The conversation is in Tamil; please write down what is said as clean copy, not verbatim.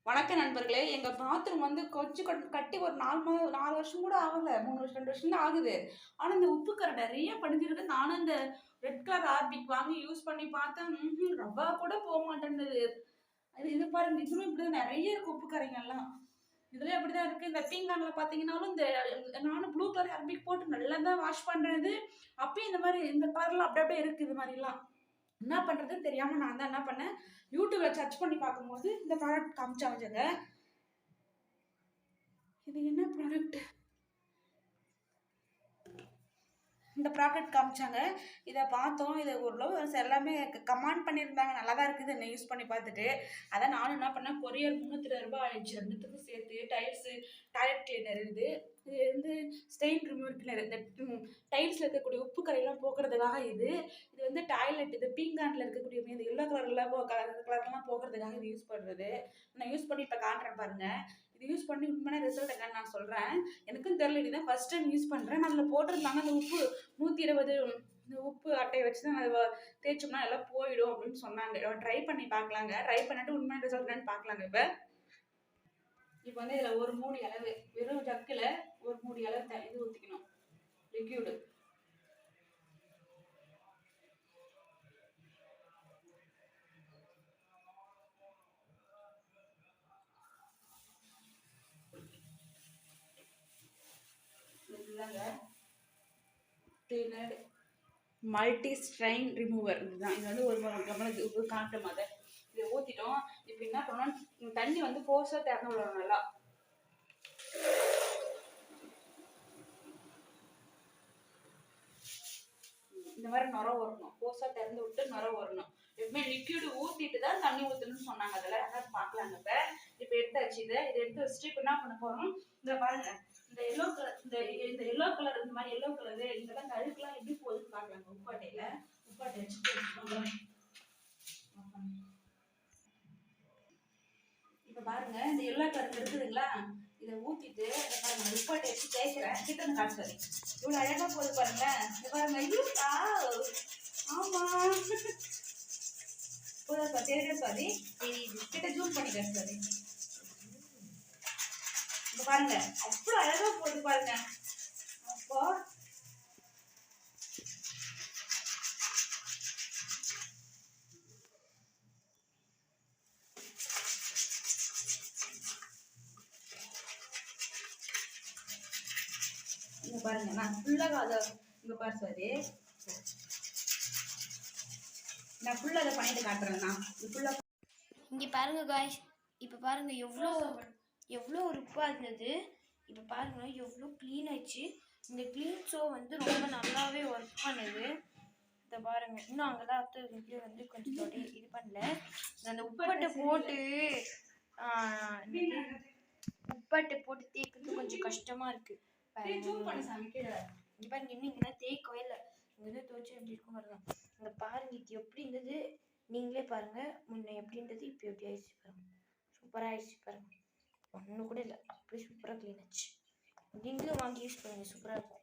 வணக்கம் நண்பர்களே. எங்க பாத்ரூம் வந்து கொஞ்சம் கட்டி ஒரு 4 வருஷம் கூட ஆகல. 3 வருஷம் 2 வருஷம் தான் ஆகுது. ஆனா இந்த உப்பு கரை நெறைய படிஞ்சிருக்கு. நானும் இந்த ரெட் கலர் ஹார்பிக் வாங்கி யூஸ் பண்ணி பார்த்தேன். ரவா கூட மாட்டேன்னுது. இது பாருங்க, இதுவும் இப்படிதான் நெறைய இருக்கு உப்பு கரைங்கள்லாம். இதுலயும் அப்படிதான் இருக்கு. இந்த பீங்கான்ல பார்த்தீங்கன்னாலும் நானும் ப்ளூ கலர் ஹார்பிக் போட்டு நல்லா தான் வாஷ் பண்றது. அப்பயும் இந்த மாரி இந்த கலர்லாம் அப்படியே இருக்கு. இது மாரிலாம் என்ன பண்றதுன்னு தெரியாம நான் தான் என்ன பண்ணேன், யூடியூப்ல சர்ச் பண்ணி பார்க்கும்போது இந்த ப்ராடக்ட் காமிச்சாங்க. இது என்ன ப்ராடக்ட்? இந்த ப்ராடக்ட் காமிச்சாங்க. இதை பார்த்தோம். இதை ஓரளவு எல்லாமே கமெண்ட் பண்ணியிருந்தாங்க. நல்லா தான் இருக்குது என்ன யூஸ் பண்ணி பார்த்துட்டு. அதான் நானும் என்ன பண்ணேன், கொரியர் 320 ரூபாய் ஆயிடுச்சு. ரெண்டுத்துக்கும் சேர்த்து டைல்ஸு, டாய்லெட் கிளீனர் இது வந்து ஸ்டெயின் ரிமூவர் கிளீனர். இந்த டைல்ஸில் இருக்கக்கூடிய உப்பு கரையெல்லாம் போக்குறதுக்காக இது வந்து டாய்லெட், இது பீங்கானில் இருக்கக்கூடிய இந்த எல்லோ கலர்லாம் போக்குறதுக்காக இது யூஸ் பண்ணுறது. நான் யூஸ் பண்ணி இப்போ காட்டுறேன் பாருங்கள். இது யூஸ் பண்ணி உண்மையான ரிசல்ட் என்னன்னு நான் சொல்கிறேன். எனக்கும் தெரியல, இதுதான் ஃபர்ஸ்ட் டைம் யூஸ் பண்ணுறேன். அதில் போட்டிருந்தாங்க அந்த உப்பு 120 இந்த உப்பு அட்டையை வச்சு தான் அதை தேய்ச்சோம்னா எல்லாம் போயிடும் அப்படின்னு சொன்னாங்க. ட்ரை பண்ணி பார்க்கலாங்க. ட்ரை பண்ணிட்டு உண்மையான ரிசல்ட் என்னன்னு பார்க்கலாங்க. இப்போ வந்து இதில் ஒரு மூடி அளவு, வெறும் ஜக்கில் ஒரு மூடி அளவு இது ஊற்றிக்கணும், லிக்யூடு. மல்டி ஸ்ட்ரைன் ரிமூவர் இதுதான். இது வந்து ஒரு நம்மளுக்கு காட்டும். அதை இதை ஊற்றிட்டோம். இப்போ என்ன பண்ணணும், தண்ணி வந்து ஃபோர்ஸாக திறந்து விடணும். நல்லா இந்த மாதிரி நுர வரணும். ஃபோர்ஸாக திறந்து விட்டு நுர வரணும். எப்பவுமே லிக்யூடு ஊற்றிட்டு தான் தண்ணி ஊற்றணும்னு சொன்னாங்க. அதில் அதான் பார்க்கலாங்க. இப்போ எடுத்தாச்சு. இதை எடுத்து வச்சுட்டு இப்போ என்ன பண்ண போகிறோம், இந்த பாருங்க, இந்த எல்லோ கலர், இந்த எல்லோ கலர், இந்த மாதிரி எல்லோ கலரு இதெல்லாம் இந்த அழுக்குலாம் எப்படி போகுதுன்னு பார்க்கலாங்க. உப்பாட்டையில் உப்பாட்டை வச்சுட்டு இப்போ பாருங்க, இந்த எல்லோ கலர் இருக்குதுங்களா, இதை ஊற்றிட்டு பாருங்க, உப்பாட்டை வச்சு தேய்க்கிறேன். கிட்ட காசு வரி இவ்வளோ அழகாக போகுது பாருங்களேன். இது பாருங்க, ஐயோக்கா, ஆமாம் போதா தெரியுது. சாரி, கிட்ட ஜூம் பண்ணிக்கிறேன். சாரி, இப்போ பாருங்க அவ்வளோ அழகாக போகுது பாருங்க. அப்போ இங்க பாருங்க, நான் ஃபுல்லாக அதை இங்க பாரு. சாரி, நான் ஃபுல்லாக அதை பண்ணிட்டு காட்டுறேன். நான் ஃபுல்லாக இங்கே பாருங்க காய்ஸ். இப்போ பாருங்க எவ்வளோ ஒரு உப்பாக இருந்தது. இப்போ பாருங்க எவ்வளோ க்ளீன் ஆயிடுச்சு. இந்த க்ளீன் ஷோ வந்து ரொம்ப நல்லாவே ஒர்க் பண்ணுது. இதை பாருங்க, இன்னும் அங்கெல்லாம் வந்து கொஞ்சம் இது பண்ணல. அந்த உப்பட்டை போட்டு தேய்க்கிறது கொஞ்சம் கஷ்டமா இருக்கு. இங்க பாருங்க, இன்னும் இங்கெல்லாம் தேய்க்கவே இல்லை. இங்கே துவச்சி எப்படி இருக்கும் பாருங்க. இங்கே பாருங்க, இது எப்படி இருந்தது நீங்களே பாருங்க. முன்ன எப்படி இருந்தது, இப்போ எப்படி ஆயிடுச்சு பாருங்க. சூப்பராக ஆயிடுச்சு பாருங்க. ஒன்றும் கூட இல்லை, அப்படியே சூப்பராக க்ளீன் ஆச்சு. நீங்களும் வாங்கி யூஸ் பண்ணுங்க, சூப்பராக இருக்கும்.